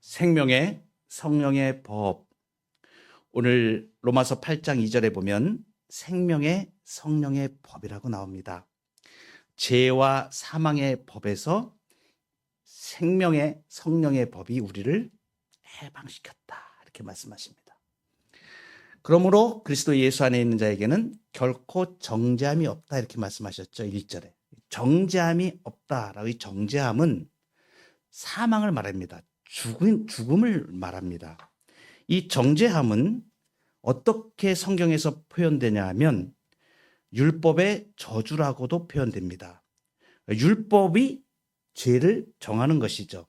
생명의 성령의 법. 오늘 로마서 8장 2절에 보면 생명의 성령의 법이라고 나옵니다. 죄와 사망의 법에서 생명의 성령의 법이 우리를 해방시켰다, 이렇게 말씀하십니다. 그러므로 그리스도 예수 안에 있는 자에게는 결코 정죄함이 없다, 이렇게 말씀하셨죠. 1절에 정죄함이 없다라고. 이 정죄함은 사망을 말합니다. 죽음을 말합니다. 이 정죄함은 어떻게 성경에서 표현되냐 하면 율법의 저주라고도 표현됩니다. 율법이 죄를 정하는 것이죠.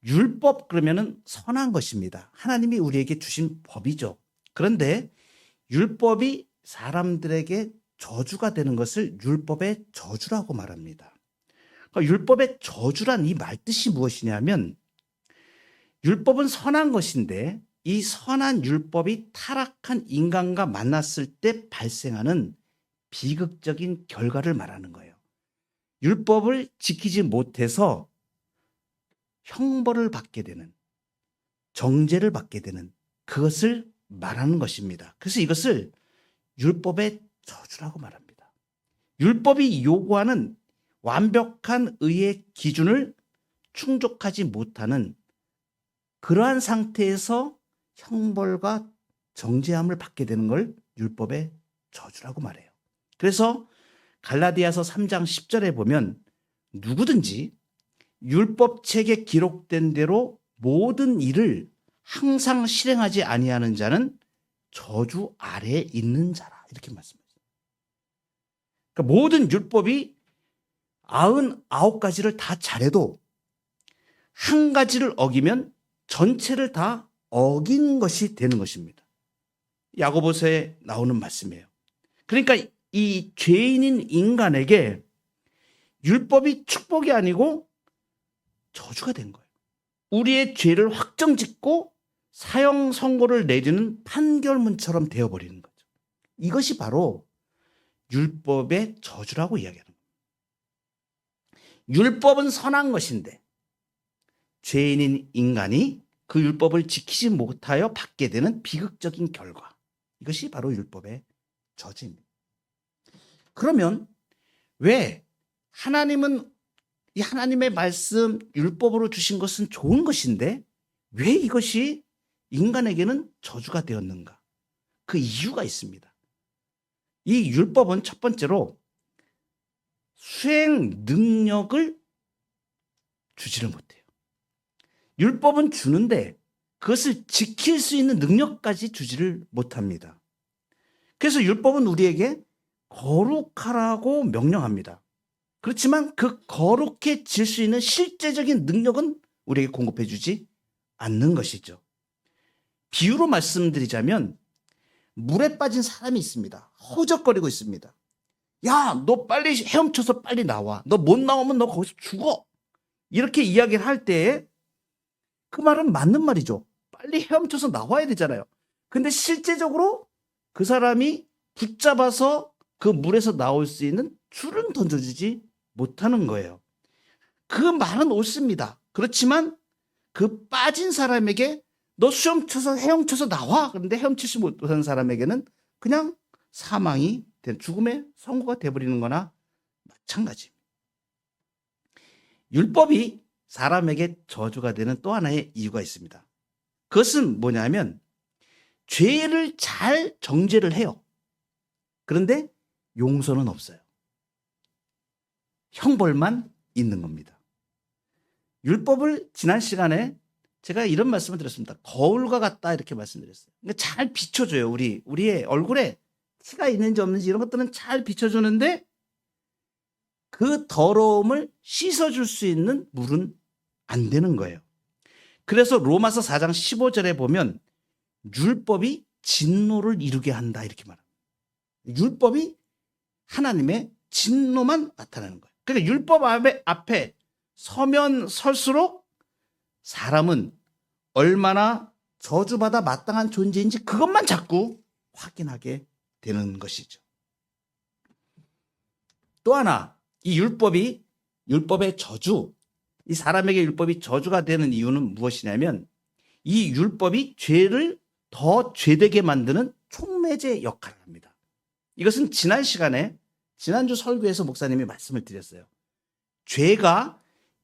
율법 그러면은 선한 것입니다. 하나님이 우리에게 주신 법이죠. 그런데 율법이 사람들에게 저주가 되는 것을 율법의 저주라고 말합니다. 그러니까 율법의 저주란 이 말뜻이 무엇이냐면, 율법은 선한 것인데 이 선한 율법이 타락한 인간과 만났을 때 발생하는 비극적인 결과를 말하는 거예요. 율법을 지키지 못해서 형벌을 받게 되는, 정죄를 받게 되는, 그것을 말하는 것입니다. 그래서 이것을 율법의 저주라고 말합니다. 율법이 요구하는 완벽한 의의 기준을 충족하지 못하는 그러한 상태에서 형벌과 정죄함을 받게 되는 걸 율법의 저주라고 말해요. 그래서 갈라디아서 3장 10절에 보면 누구든지 율법책에 기록된 대로 모든 일을 항상 실행하지 아니하는 자는 저주 아래에 있는 자라, 이렇게 말씀하셨어요. 그러니까 모든 율법이 99가지를 다 잘해도 한 가지를 어기면 전체를 다 어긴 것이 되는 것입니다. 야고보서에 나오는 말씀이에요. 그러니까 이 죄인인 인간에게 율법이 축복이 아니고 저주가 된 거예요. 우리의 죄를 확정짓고 사형 선고를 내리는 판결문처럼 되어버리는 거죠. 이것이 바로 율법의 저주라고 이야기하는 거예요. 율법은 선한 것인데 죄인인 인간이 그 율법을 지키지 못하여 받게 되는 비극적인 결과, 이것이 바로 율법의 저주입니다. 그러면 왜 하나님은 이 하나님의 말씀, 율법으로 주신 것은 좋은 것인데 왜 이것이 인간에게는 저주가 되었는가? 그 이유가 있습니다. 이 율법은 첫 번째로 수행 능력을 주지를 못해요. 율법은 주는데 그것을 지킬 수 있는 능력까지 주지를 못합니다. 그래서 율법은 우리에게 거룩하라고 명령합니다. 그렇지만 그 거룩해질 수 있는 실제적인 능력은 우리에게 공급해 주지 않는 것이죠. 비유로 말씀드리자면 물에 빠진 사람이 있습니다. 허우적거리고 있습니다. 야, 너 빨리 헤엄쳐서 빨리 나와. 너 못 나오면 너 거기서 죽어. 이렇게 이야기를 할 때에 그 말은 맞는 말이죠. 빨리 헤엄쳐서 나와야 되잖아요. 근데 실제적으로 그 사람이 붙잡아서 그 물에서 나올 수 있는 줄은 던져주지 못하는 거예요. 그 말은 옳습니다. 그렇지만 그 빠진 사람에게 너 헤엄쳐서 나와. 그런데 헤엄치지 못하는 사람에게는 그냥 사망이 된, 죽음의 선고가 돼버리는 거나 마찬가지입니다. 율법이 사람에게 저주가 되는 또 하나의 이유가 있습니다. 그것은 뭐냐면 죄를 잘 정죄를 해요. 그런데 용서는 없어요. 형벌만 있는 겁니다. 율법을 지난 시간에 제가 이런 말씀을 드렸습니다. 거울과 같다, 이렇게 말씀드렸어요. 그러니까 잘 비춰줘요. 우리의 얼굴에 티가 있는지 없는지 이런 것들은 잘 비춰주는데 그 더러움을 씻어줄 수 있는 물은 안 되는 거예요. 그래서 로마서 4장 15절에 보면 율법이 진노를 이루게 한다, 이렇게 말합니다. 율법이 하나님의 진노만 나타내는 거예요. 그러니까 율법 앞에 서면 설수록 사람은 얼마나 저주받아 마땅한 존재인지 그것만 자꾸 확인하게 되는 것이죠. 또 하나, 이 율법의 저주, 이 사람에게 율법이 저주가 되는 이유는 무엇이냐면 이 율법이 죄를 더 죄되게 만드는 촉매제 역할을 합니다. 이것은 지난 시간에 지난주 설교에서 목사님이 말씀을 드렸어요. 죄가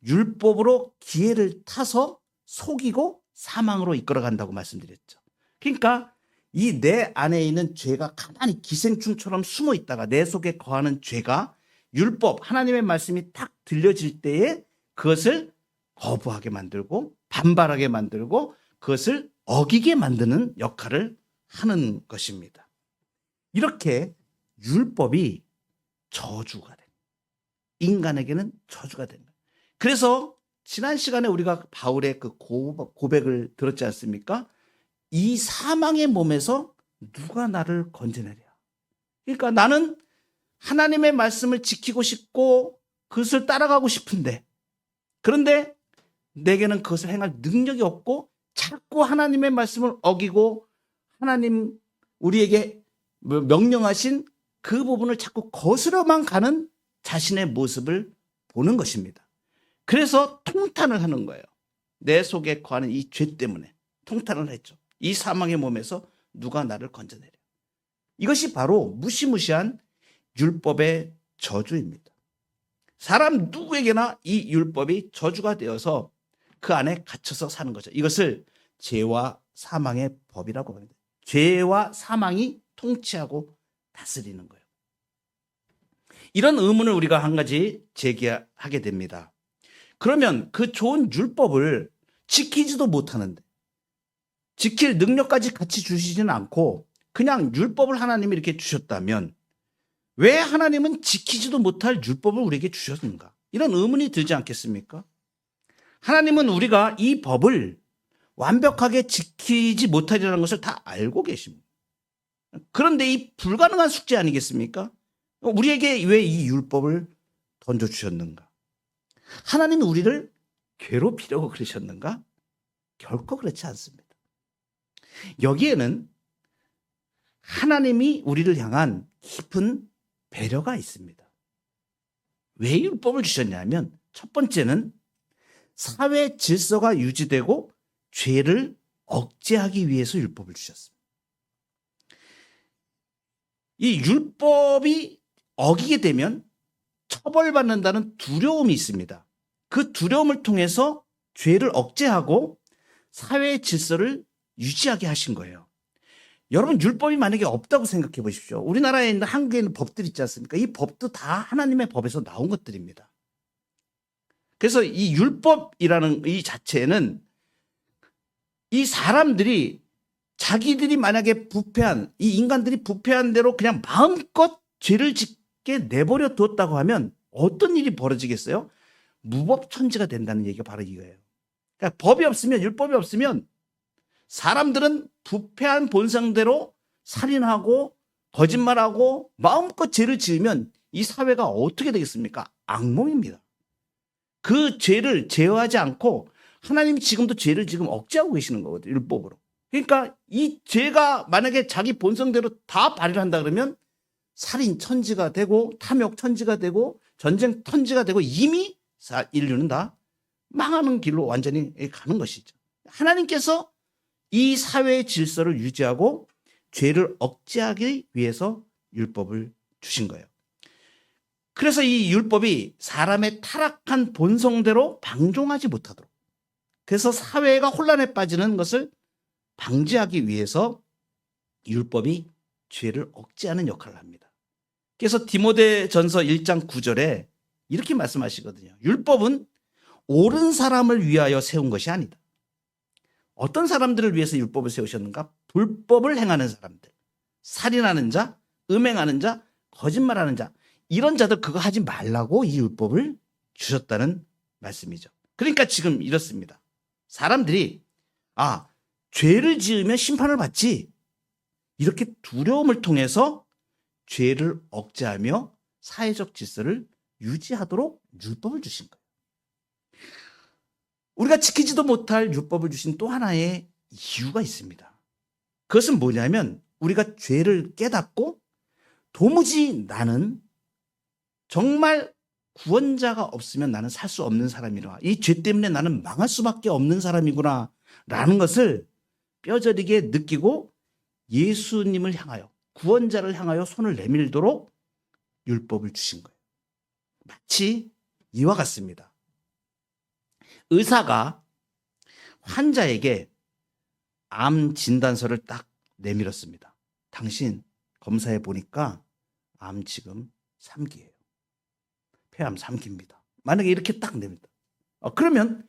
율법으로 기회를 타서 속이고 사망으로 이끌어간다고 말씀드렸죠. 그러니까 이 내 안에 있는 죄가 가만히 기생충처럼 숨어 있다가 내 속에 거하는 죄가 율법, 하나님의 말씀이 딱 들려질 때에 그것을 거부하게 만들고 반발하게 만들고 그것을 어기게 만드는 역할을 하는 것입니다. 이렇게 율법이 저주가 됩니다. 인간에게는 저주가 됩니다. 그래서 지난 시간에 우리가 바울의 그 고백을 들었지 않습니까? 이 사망의 몸에서 누가 나를 건져내랴. 그러니까 나는 하나님의 말씀을 지키고 싶고 그것을 따라가고 싶은데 그런데 내게는 그것을 행할 능력이 없고 자꾸 하나님의 말씀을 어기고 하나님 우리에게 명령하신 그 부분을 자꾸 거스러만 가는 자신의 모습을 보는 것입니다. 그래서 통탄을 하는 거예요. 내 속에 거하는 이 죄 때문에 통탄을 했죠. 이 사망의 몸에서 누가 나를 건져내려. 이것이 바로 무시무시한 율법의 저주입니다. 사람 누구에게나 이 율법이 저주가 되어서 그 안에 갇혀서 사는 거죠. 이것을 죄와 사망의 법이라고 합니다. 죄와 사망이 통치하고 다스리는 거예요. 이런 의문을 우리가 한 가지 제기하게 됩니다. 그러면 그 좋은 율법을 지키지도 못하는데 지킬 능력까지 같이 주시지는 않고 그냥 율법을 하나님이 이렇게 주셨다면 왜 하나님은 지키지도 못할 율법을 우리에게 주셨는가? 이런 의문이 들지 않겠습니까? 하나님은 우리가 이 법을 완벽하게 지키지 못하리라는 것을 다 알고 계십니다. 그런데 이 불가능한 숙제 아니겠습니까? 우리에게 왜 이 율법을 던져주셨는가? 하나님이 우리를 괴롭히려고 그러셨는가? 결코 그렇지 않습니다. 여기에는 하나님이 우리를 향한 깊은 배려가 있습니다. 왜 율법을 주셨냐면 첫 번째는 사회 질서가 유지되고 죄를 억제하기 위해서 율법을 주셨습니다. 이 율법이 어기게 되면 처벌받는다는 두려움이 있습니다. 그 두려움을 통해서 죄를 억제하고 사회의 질서를 유지하게 하신 거예요. 여러분 율법이 만약에 없다고 생각해 보십시오. 우리나라에 있는 한국에 있는 법들 있지 않습니까? 이 법도 다 하나님의 법에서 나온 것들입니다. 그래서 이 율법이라는 이 자체는 이 사람들이 자기들이 만약에 부패한 이 인간들이 부패한 대로 그냥 마음껏 죄를 짓게 내버려 두었다고 하면 어떤 일이 벌어지겠어요? 무법천지가 된다는 얘기가 바로 이거예요. 그러니까 법이 없으면 율법이 없으면 사람들은 부패한 본성대로 살인하고 거짓말하고 마음껏 죄를 지으면 이 사회가 어떻게 되겠습니까? 악몽입니다. 그 죄를 제어하지 않고 하나님이 지금도 죄를 지금 억제하고 계시는 거거든요. 율법으로. 그러니까 이 죄가 만약에 자기 본성대로 다 발휘를 한다 그러면 살인 천지가 되고 탐욕 천지가 되고 전쟁 천지가 되고 이미 인류는 다 망하는 길로 완전히 가는 것이죠. 하나님께서 이 사회의 질서를 유지하고 죄를 억제하기 위해서 율법을 주신 거예요. 그래서 이 율법이 사람의 타락한 본성대로 방종하지 못하도록 그래서 사회가 혼란에 빠지는 것을 방지하기 위해서 율법이 죄를 억제하는 역할을 합니다. 그래서 디모데전서 1장 9절에 이렇게 말씀하시거든요. 율법은 옳은 사람을 위하여 세운 것이 아니다. 어떤 사람들을 위해서 율법을 세우셨는가? 불법을 행하는 사람들, 살인하는 자, 음행하는 자, 거짓말하는 자 이런 자들 그거 하지 말라고 이 율법을 주셨다는 말씀이죠. 그러니까 지금 이렇습니다. 사람들이 죄를 지으면 심판을 받지 이렇게 두려움을 통해서 죄를 억제하며 사회적 질서를 유지하도록 율법을 주신 거예요. 우리가 지키지도 못할 율법을 주신 또 하나의 이유가 있습니다. 그것은 뭐냐면 우리가 죄를 깨닫고 도무지 나는 정말 구원자가 없으면 나는 살 수 없는 사람이라. 이 죄 때문에 나는 망할 수밖에 없는 사람이구나 라는 것을 뼈저리게 느끼고 예수님을 향하여, 구원자를 향하여 손을 내밀도록 율법을 주신 거예요. 마치 이와 같습니다. 의사가 환자에게 암 진단서를 딱 내밀었습니다. 당신 검사해 보니까 암 지금 3기예요. 폐암 3기입니다. 만약에 이렇게 딱 냅니다. 그러면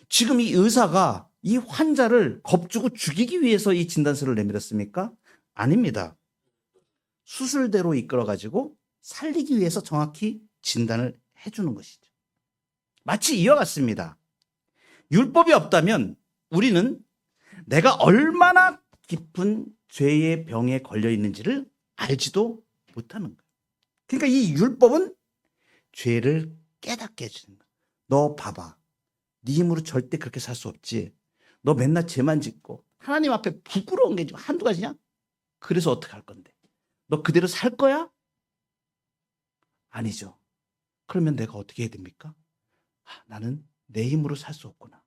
지금 이 의사가 이 환자를 겁주고 죽이기 위해서 이 진단서를 내밀었습니까? 아닙니다. 수술대로 이끌어가지고 살리기 위해서 정확히 진단을 해주는 것이죠. 마치 이와 같습니다. 율법이 없다면 우리는 내가 얼마나 깊은 죄의 병에 걸려 있는지를 알지도 못하는 거예요. 그러니까 이 율법은 죄를 깨닫게 해주는 거예요. 너 봐봐. 네 힘으로 절대 그렇게 살 수 없지. 너 맨날 죄만 짓고 하나님 앞에 부끄러운 게 한두 가지냐? 그래서 어떻게 할 건데? 너 그대로 살 거야? 아니죠. 그러면 내가 어떻게 해야 됩니까? 나는 내 힘으로 살 수 없구나.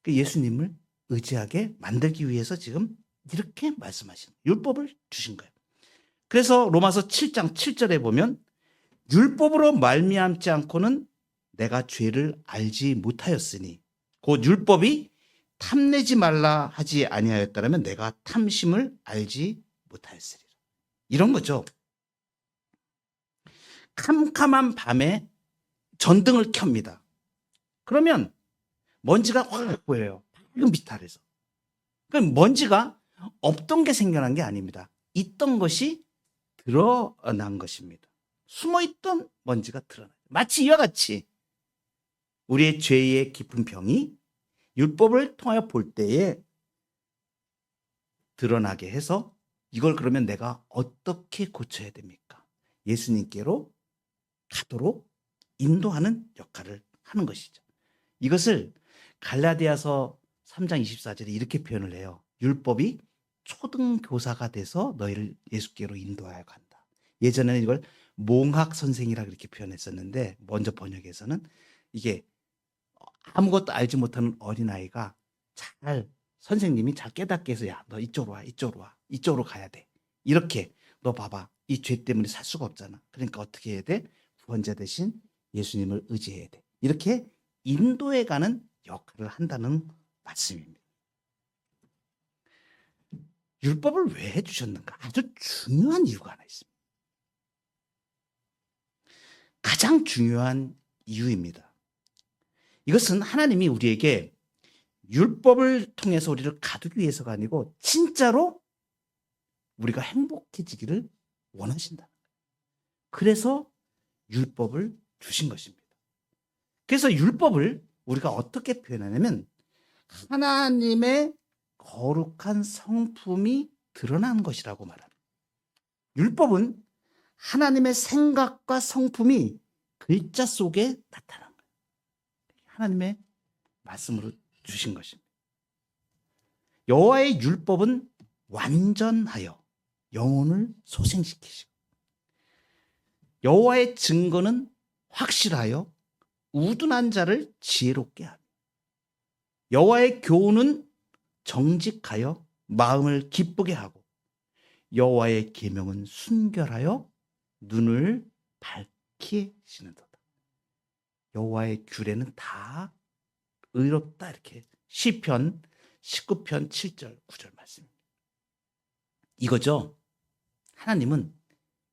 예수님을 의지하게 만들기 위해서 지금 이렇게 말씀하신 율법을 주신 거예요. 그래서 로마서 7장 7절에 보면 율법으로 말미암지 않고는 내가 죄를 알지 못하였으니 곧 율법이 탐내지 말라 하지 아니하였다라면 내가 탐심을 알지 못하였으리라. 이런 거죠. 캄캄한 밤에 전등을 켭니다. 그러면 먼지가 확 보여요. 밝은 빛 아래서. 그럼 먼지가 없던 게 생겨난 게 아닙니다. 있던 것이 드러난 것입니다. 숨어있던 먼지가 드러나요. 마치 이와 같이 우리의 죄의 깊은 병이 율법을 통하여 볼 때에 드러나게 해서 이걸 그러면 내가 어떻게 고쳐야 됩니까? 예수님께로 가도록 인도하는 역할을 하는 것이죠. 이것을 갈라디아서 3장 24절에 이렇게 표현을 해요. 율법이 초등교사가 돼서 너희를 예수께로 인도하여 간다. 예전에는 이걸 몽학 선생이라 그렇게 표현했었는데 먼저 번역에서는 이게 아무것도 알지 못하는 어린아이가 잘 선생님이 잘 깨닫게 해서 야, 너 이쪽으로 와, 이쪽으로 와, 이쪽으로 가야 돼. 이렇게 너 봐봐. 이 죄 때문에 살 수가 없잖아. 그러니까 어떻게 해야 돼? 구원자 대신 예수님을 의지해야 돼. 이렇게 인도해 가는 역할을 한다는 말씀입니다. 율법을 왜 해주셨는가? 아주 중요한 이유가 하나 있습니다. 가장 중요한 이유입니다. 이것은 하나님이 우리에게 율법을 통해서 우리를 가두기 위해서가 아니고 진짜로 우리가 행복해지기를 원하신다. 그래서 율법을 주신 것입니다. 그래서 율법을 우리가 어떻게 표현하냐면 하나님의 거룩한 성품이 드러난 것이라고 말합니다. 율법은 하나님의 생각과 성품이 글자 속에 나타난 거예요. 하나님의 말씀으로 주신 것입니다. 여호와의 율법은 완전하여 영혼을 소생시키시고 여호와의 증거는 확실하여 우둔한 자를 지혜롭게 하며 여호와의 교훈은 정직하여 마음을 기쁘게 하고 여호와의 계명은 순결하여 눈을 밝게 하시는도다. 여호와의 규례는 다 의롭다. 이렇게 시편 19편 7절 9절 말씀입니다. 이거죠. 하나님은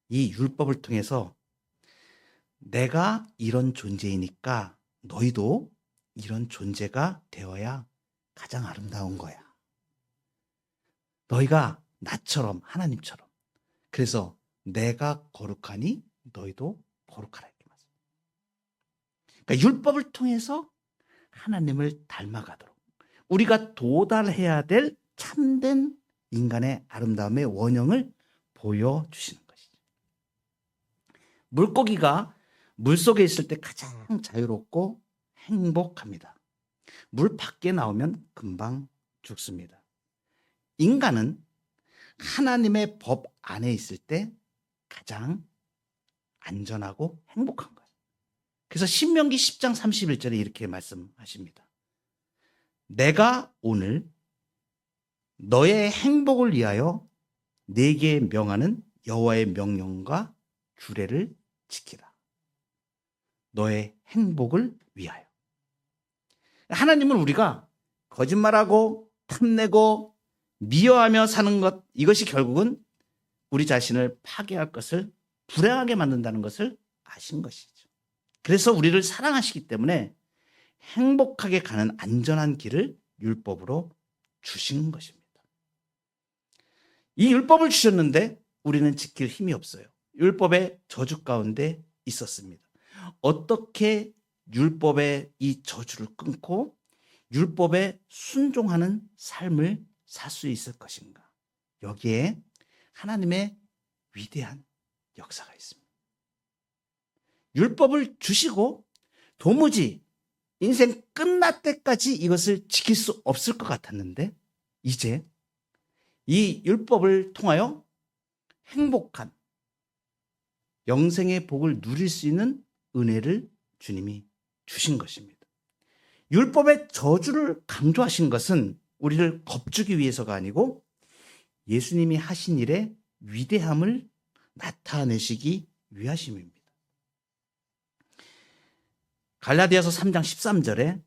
이 율법을 통해서 내가 이런 존재이니까 너희도 이런 존재가 되어야 가장 아름다운 거야. 너희가 나처럼 하나님처럼. 그래서 내가 거룩하니 너희도 거룩하라. 이렇게 말씀입니다. 그러니까 율법을 통해서 하나님을 닮아가도록 우리가 도달해야 될 참된 인간의 아름다움의 원형을 보여주시는 것이죠. 물고기가 물속에 있을 때 가장 자유롭고 행복합니다. 물 밖에 나오면 금방 죽습니다. 인간은 하나님의 법 안에 있을 때 가장 안전하고 행복한 거예요. 그래서 신명기 10장 31절에 이렇게 말씀하십니다. 내가 오늘 너의 행복을 위하여 네게 명하는 여호와의 명령과 규례를 지키라. 너의 행복을 위하여. 하나님은 우리가 거짓말하고 탐내고 미워하며 사는 것, 이것이 결국은 우리 자신을 파괴할 것을, 불행하게 만든다는 것을 아신 것이죠. 그래서 우리를 사랑하시기 때문에 행복하게 가는 안전한 길을 율법으로 주신 것입니다. 이 율법을 주셨는데 우리는 지킬 힘이 없어요. 율법의 저주 가운데 있었습니다. 어떻게 율법의 이 저주를 끊고 율법에 순종하는 삶을 살 수 있을 것인가? 여기에 하나님의 위대한 역사가 있습니다. 율법을 주시고 도무지 인생 끝날 때까지 이것을 지킬 수 없을 것 같았는데 이제 이 율법을 통하여 행복한 영생의 복을 누릴 수 있는 은혜를 주님이 주신 것입니다. 율법의 저주를 강조하신 것은 우리를 겁주기 위해서가 아니고 예수님이 하신 일의 위대함을 나타내시기 위하심입니다. 갈라디아서 3장 13절에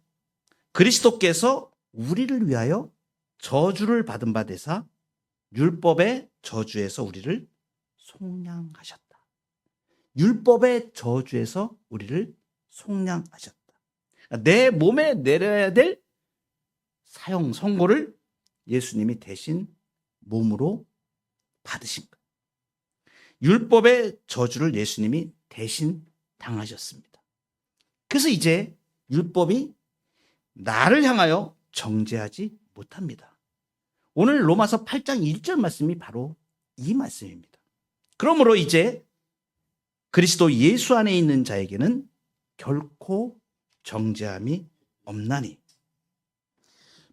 그리스도께서 우리를 위하여 저주를 받은 바 되사 율법의 저주에서 우리를 속량하셨다. 율법의 저주에서 우리를 속량하셨다. 내 몸에 내려야 될 사형 선고를 예수님이 대신 몸으로 받으신 거예요. 율법의 저주를 예수님이 대신 당하셨습니다. 그래서 이제 율법이 나를 향하여 정죄하지 못합니다. 오늘 로마서 8장 1절 말씀이 바로 이 말씀입니다. 그러므로 이제 그리스도 예수 안에 있는 자에게는 결코 정죄함이 없나니.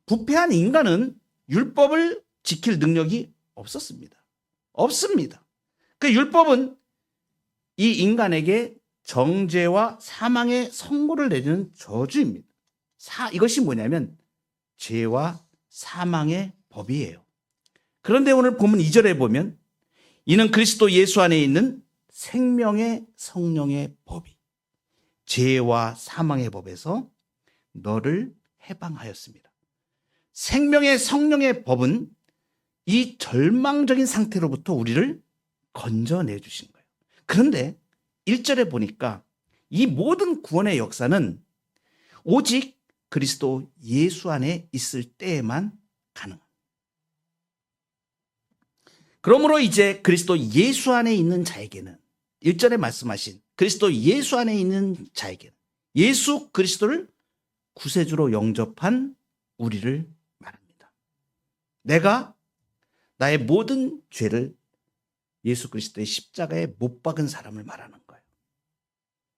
부패한 인간은 율법을 지킬 능력이 없었습니다. 없습니다. 그 율법은 이 인간에게 정죄와 사망의 선고를 내리는 저주입니다. 이것이 뭐냐면 죄와 사망의 법이에요. 그런데 오늘 본문 2절에 보면 이는 그리스도 예수 안에 있는 생명의 성령의 법이 죄와 사망의 법에서 너를 해방하였습니다. 생명의 성령의 법은 이 절망적인 상태로부터 우리를 건져내 주신 거예요. 그런데 1절에 보니까 이 모든 구원의 역사는 오직 그리스도 예수 안에 있을 때에만 가능합니다. 그러므로 이제 그리스도 예수 안에 있는 자에게는 1절에 말씀하신 그리스도 예수 안에 있는 자에게는 예수 그리스도를 구세주로 영접한 우리를 말합니다. 내가 나의 모든 죄를 예수 그리스도의 십자가에 못 박은 사람을 말하는 거예요.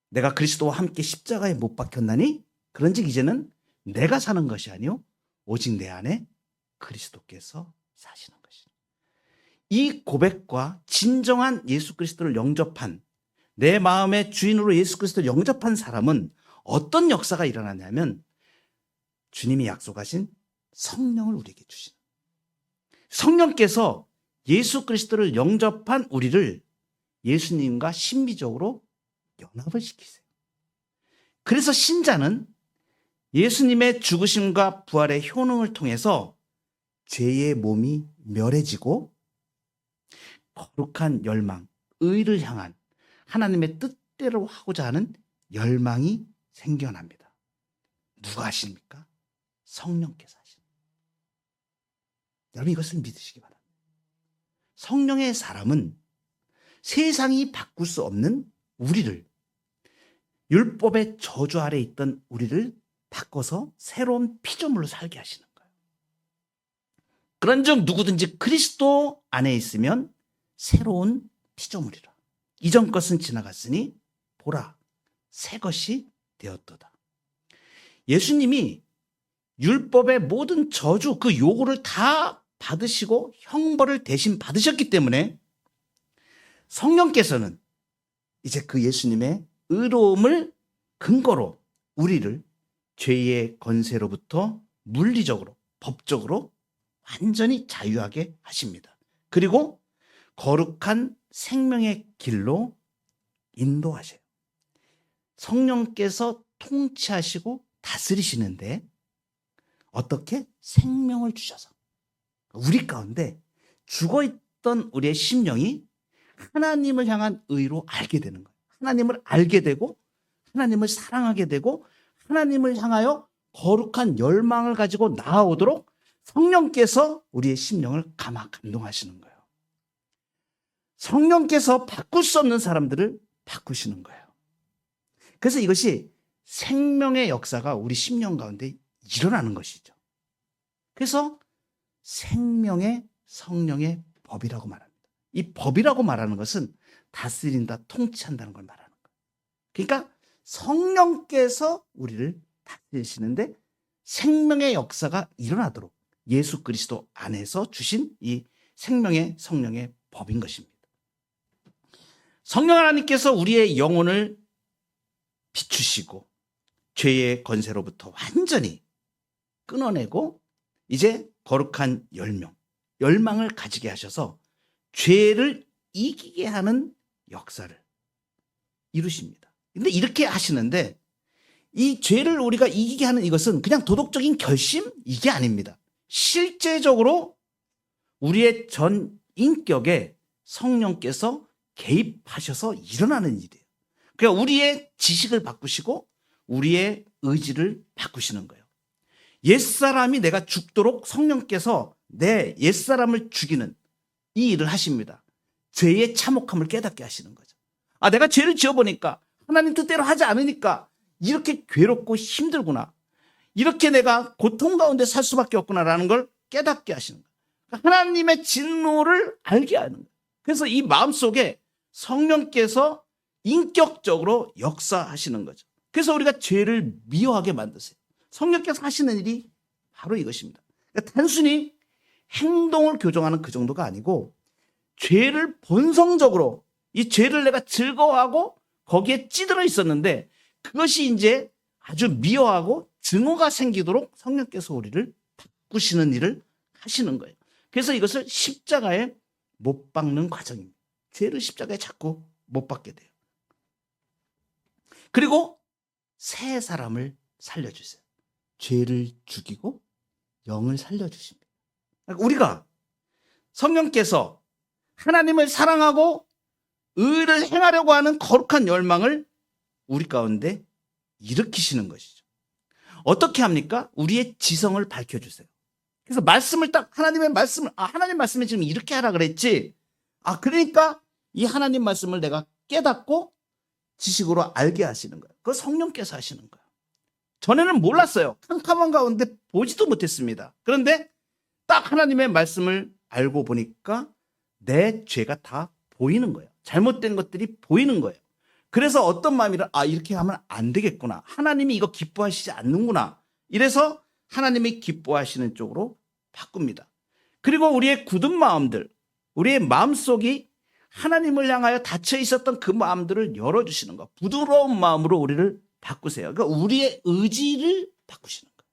내가 그리스도와 함께 십자가에 못 박혔나니 그런즉 이제는 내가 사는 것이 아니요 오직 내 안에 그리스도께서 사시는 것이다. 이 고백과 진정한 예수 그리스도를 영접한 내 마음의 주인으로 예수 그리스도를 영접한 사람은 어떤 역사가 일어나냐면 주님이 약속하신 성령을 우리에게 주시는 성령께서 예수 그리스도를 영접한 우리를 예수님과 신비적으로 연합을 시키세요. 그래서 신자는 예수님의 죽으심과 부활의 효능을 통해서 죄의 몸이 멸해지고 거룩한 열망, 의를 향한 하나님의 뜻대로 하고자 하는 열망이 생겨납니다. 누가 하십니까? 성령께서 하십니다. 여러분 이것을 믿으시기 바랍니다. 성령의 사람은 세상이 바꿀 수 없는 우리를, 율법의 저주 아래 있던 우리를 바꿔서 새로운 피조물로 살게 하시는 거예요. 그런즉 누구든지 그리스도 안에 있으면 새로운 피조물이라. 이전 것은 지나갔으니 보라 새 것이 되었도다. 예수님이 율법의 모든 저주 그 요구를 다 받으시고 형벌을 대신 받으셨기 때문에 성령께서는 이제 그 예수님의 의로움을 근거로 우리를 죄의 권세로부터 물리적으로, 법적으로 완전히 자유하게 하십니다. 그리고 거룩한 생명의 길로 인도하셔요. 성령께서 통치하시고 다스리시는데 어떻게? 생명을 주셔서 우리 가운데 죽어있던 우리의 심령이 하나님을 향한 의로 알게 되는 거예요. 하나님을 알게 되고 하나님을 사랑하게 되고 하나님을 향하여 거룩한 열망을 가지고 나아오도록 성령께서 우리의 심령을 감동하시는 거예요. 성령께서 바꿀 수 없는 사람들을 바꾸시는 거예요. 그래서 이것이 생명의 역사가 우리 심령 가운데 일어나는 것이죠. 그래서 생명의 성령의 법이라고 말합니다. 이 법이라고 말하는 것은 다스린다, 통치한다는 걸 말하는 거예요. 그러니까 성령께서 우리를 다스리시는데 생명의 역사가 일어나도록 예수 그리스도 안에서 주신 이 생명의 성령의 법인 것입니다. 성령 하나님께서 우리의 영혼을 비추시고 죄의 권세로부터 완전히 끊어내고 이제 거룩한 열망을 가지게 하셔서 죄를 이기게 하는 역사를 이루십니다. 근데 이렇게 하시는데 이 죄를 우리가 이기게 하는 이것은 그냥 도덕적인 결심? 이게 아닙니다. 실제적으로 우리의 전 인격에 성령께서 개입하셔서 일어나는 일이에요. 그러니까 우리의 지식을 바꾸시고 우리의 의지를 바꾸시는 거예요. 옛사람이 내가 죽도록 성령께서 내 옛사람을 죽이는 이 일을 하십니다. 죄의 참혹함을 깨닫게 하시는 거죠. 아, 내가 죄를 지어보니까 하나님 뜻대로 하지 않으니까 이렇게 괴롭고 힘들구나. 이렇게 내가 고통 가운데 살 수밖에 없구나라는 걸 깨닫게 하시는 거예요. 하나님의 진노를 알게 하는 거예요. 그래서 이 마음속에 성령께서 인격적으로 역사하시는 거죠. 그래서 우리가 죄를 미워하게 만드세요. 성령께서 하시는 일이 바로 이것입니다. 그러니까 단순히 행동을 교정하는 그 정도가 아니고 죄를 본성적으로 이 죄를 내가 즐거워하고 거기에 찌들어 있었는데 그것이 이제 아주 미워하고 증오가 생기도록 성령께서 우리를 바꾸시는 일을 하시는 거예요. 그래서 이것을 십자가에 못 박는 과정입니다. 죄를 십자가에 자꾸 못 박게 돼요. 그리고 새 사람을 살려주세요. 죄를 죽이고 영을 살려주십니다. 우리가 성령께서 하나님을 사랑하고 의를 행하려고 하는 거룩한 열망을 우리 가운데 일으키시는 것이죠. 어떻게 합니까? 우리의 지성을 밝혀주세요. 그래서 말씀을 딱 하나님 말씀에 지금 이렇게 하라 그랬지. 그러니까 이 하나님 말씀을 내가 깨닫고 지식으로 알게 하시는 거예요. 그거 성령께서 하시는 거예요. 전에는 몰랐어요. 캄캄한 가운데 보지도 못했습니다. 그런데 딱 하나님의 말씀을 알고 보니까 내 죄가 다 보이는 거예요. 잘못된 것들이 보이는 거예요. 그래서 어떤 마음이라 이렇게 하면 안 되겠구나. 하나님이 이거 기뻐하시지 않는구나. 이래서 하나님이 기뻐하시는 쪽으로 바꿉니다. 그리고 우리의 굳은 마음들, 우리의 마음속이 하나님을 향하여 닫혀 있었던 그 마음들을 열어주시는 거. 부드러운 마음으로 우리를 바꾸세요. 그러니까 우리의 의지를 바꾸시는 거예요.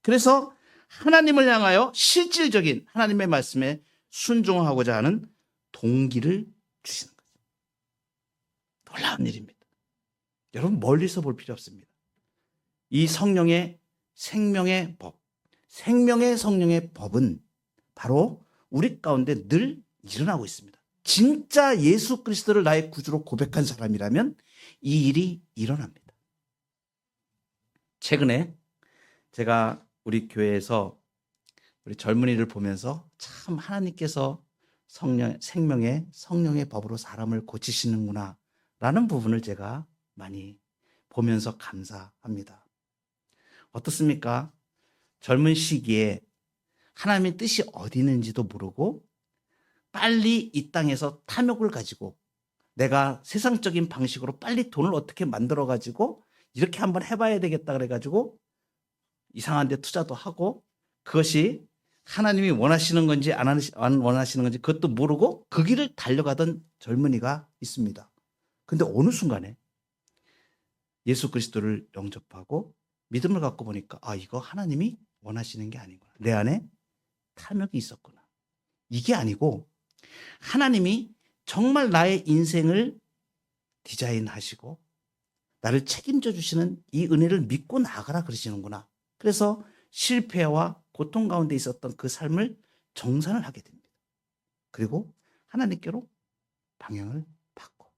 그래서 하나님을 향하여 실질적인 하나님의 말씀에 순종하고자 하는 동기를 주시는 거죠. 놀라운 일입니다. 여러분 멀리서 볼 필요 없습니다. 이 성령의 생명의 법, 생명의 성령의 법은 바로 우리 가운데 늘 일어나고 있습니다. 진짜 예수 그리스도를 나의 구주로 고백한 사람이라면 이 일이 일어납니다. 최근에 제가 우리 교회에서 우리 젊은이를 보면서 참 하나님께서 생명의 성령의 법으로 사람을 고치시는구나 라는 부분을 제가 많이 보면서 감사합니다. 어떻습니까? 젊은 시기에 하나님의 뜻이 어디 있는지도 모르고 빨리 이 땅에서 탐욕을 가지고 내가 세상적인 방식으로 빨리 돈을 어떻게 만들어 가지고 이렇게 한번 해봐야 되겠다 그래가지고 이상한 데 투자도 하고 그것이 하나님이 원하시는 건지 안 원하시는 건지 그것도 모르고 그 길을 달려가던 젊은이가 있습니다. 근데 어느 순간에 예수 그리스도를 영접하고 믿음을 갖고 보니까 이거 하나님이 원하시는 게 아니구나. 내 안에 탐욕이 있었구나. 이게 아니고 하나님이 정말 나의 인생을 디자인하시고 나를 책임져 주시는 이 은혜를 믿고 나가라 그러시는구나. 그래서 실패와 고통 가운데 있었던 그 삶을 정산을 하게 됩니다. 그리고 하나님께로 방향을 바꿔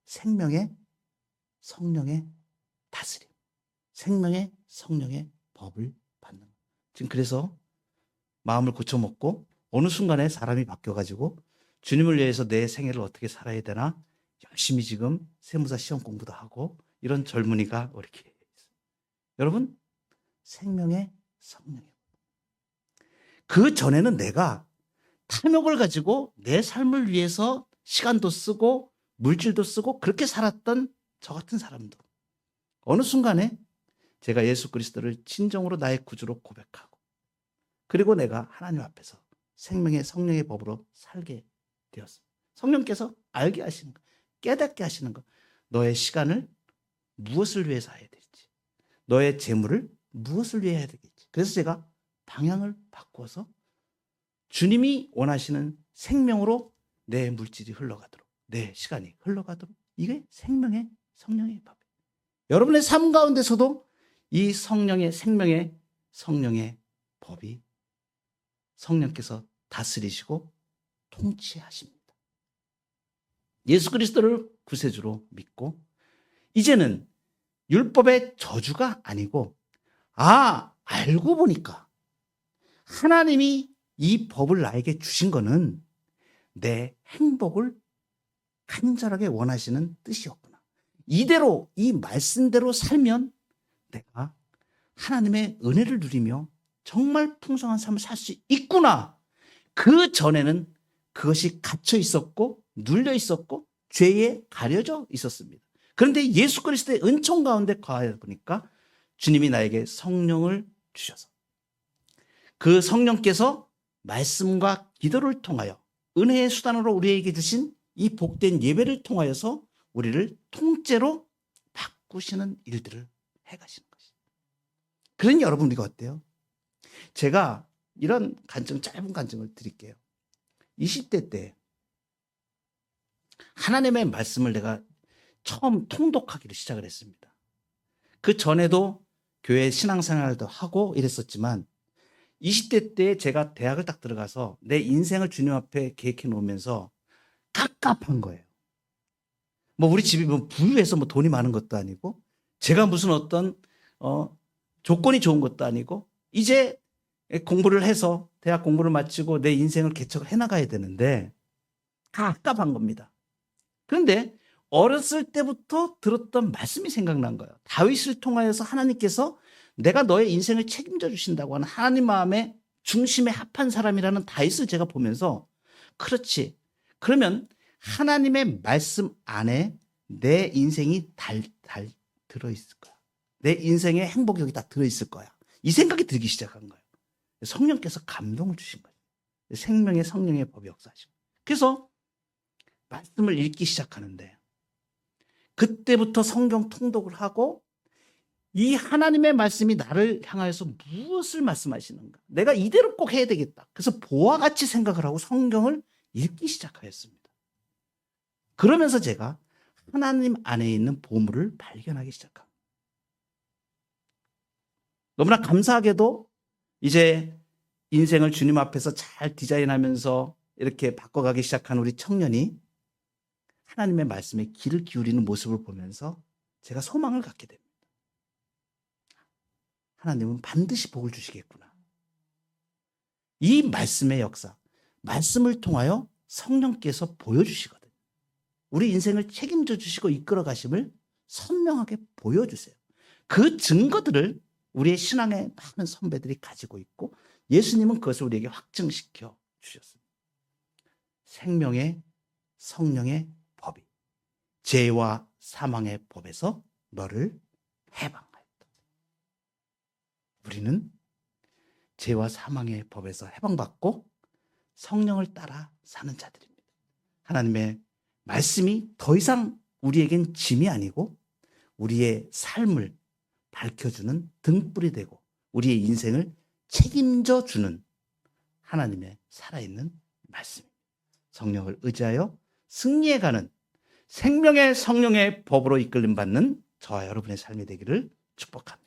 생명의 성령의 다스림, 생명의 성령의 법을 받는 거예요. 지금 그래서 마음을 고쳐먹고 어느 순간에 사람이 바뀌어가지고 주님을 위해서 내 생애를 어떻게 살아야 되나 열심히 지금 세무사 시험 공부도 하고 이런 젊은이가 이렇게 있어요. 여러분, 생명의 성령이에요. 그 전에는 내가 탐욕을 가지고 내 삶을 위해서 시간도 쓰고 물질도 쓰고 그렇게 살았던 저 같은 사람도 어느 순간에 제가 예수 그리스도를 진정으로 나의 구주로 고백하고 그리고 내가 하나님 앞에서 생명의 성령의 법으로 살게 되었습니다. 성령께서 알게 하시는 거, 깨닫게 하시는 거, 너의 시간을 무엇을 위해서 해야 될지, 너의 재물을 무엇을 위해 해야 되겠지. 그래서 제가 방향을 바꿔서 주님이 원하시는 생명으로 내 물질이 흘러가도록, 내 시간이 흘러가도록, 이게 생명의 성령의 법이에요. 여러분의 삶 가운데서도 이 성령의 생명의 성령의 법이 성령께서 다스리시고 통치하십니다. 예수 그리스도를 구세주로 믿고 이제는 율법의 저주가 아니고 알고 보니까 하나님이 이 법을 나에게 주신 거는 내 행복을 간절하게 원하시는 뜻이었구나. 이대로 이 말씀대로 살면 내가 하나님의 은혜를 누리며 정말 풍성한 삶을 살 수 있구나. 그 전에는 그것이 갇혀 있었고 눌려 있었고 죄에 가려져 있었습니다. 그런데 예수 그리스도의 은총 가운데 거하다 보니까 주님이 나에게 성령을 주셔서 그 성령께서 말씀과 기도를 통하여 은혜의 수단으로 우리에게 주신 이 복된 예배를 통하여서 우리를 통째로 바꾸시는 일들을 해가시는 것이죠. 그러니 여러분 우리가 어때요? 제가 이런 짧은 간증을 드릴게요. 20대 때 하나님의 말씀을 내가 처음 통독하기를 시작을 했습니다. 그 전에도 교회 신앙생활도 하고 이랬었지만 20대 때 제가 대학을 딱 들어가서 내 인생을 주님 앞에 계획해 놓으면서 깝깝한 거예요. 우리 집이 부유해서 돈이 많은 것도 아니고 제가 무슨 어떤 조건이 좋은 것도 아니고 이제 공부를 해서 대학 공부를 마치고 내 인생을 개척을 해나가야 되는데 깝깝한 겁니다. 그런데 어렸을 때부터 들었던 말씀이 생각난 거예요. 다윗을 통하여서 하나님께서 내가 너의 인생을 책임져 주신다고 하는 하나님 마음의 중심에 합한 사람이라는 다윗을 제가 보면서 그렇지. 그러면 하나님의 말씀 안에 내 인생이 들어있을 거야. 내 인생의 행복이 여기 다 들어있을 거야. 이 생각이 들기 시작한 거예요. 성령께서 감동을 주신 거예요. 생명의 성령의 법이 역사하시고. 그래서 말씀을 읽기 시작하는데 그때부터 성경 통독을 하고 이 하나님의 말씀이 나를 향하여서 무엇을 말씀하시는가. 내가 이대로 꼭 해야 되겠다. 그래서 보와 같이 생각을 하고 성경을 읽기 시작하였습니다. 그러면서 제가 하나님 안에 있는 보물을 발견하기 시작합니다. 너무나 감사하게도 이제 인생을 주님 앞에서 잘 디자인하면서 이렇게 바꿔가기 시작한 우리 청년이 하나님의 말씀에 귀를 기울이는 모습을 보면서 제가 소망을 갖게 됩니다. 하나님은 반드시 복을 주시겠구나. 이 말씀의 역사, 말씀을 통하여 성령께서 보여주시거든요. 우리 인생을 책임져 주시고 이끌어 가심을 선명하게 보여주세요. 그 증거들을 우리의 신앙의 많은 선배들이 가지고 있고 예수님은 그것을 우리에게 확증시켜 주셨습니다. 생명의 성령의 법이 죄와 사망의 법에서 너를 해방하였다. 우리는 죄와 사망의 법에서 해방받고 성령을 따라 사는 자들입니다. 하나님의 말씀이 더 이상 우리에겐 짐이 아니고 우리의 삶을 밝혀주는 등불이 되고 우리의 인생을 책임져 주는 하나님의 살아있는 말씀입니다. 성령을 의지하여 승리해가는 생명의 성령의 법으로 이끌림 받는 저와 여러분의 삶이 되기를 축복합니다.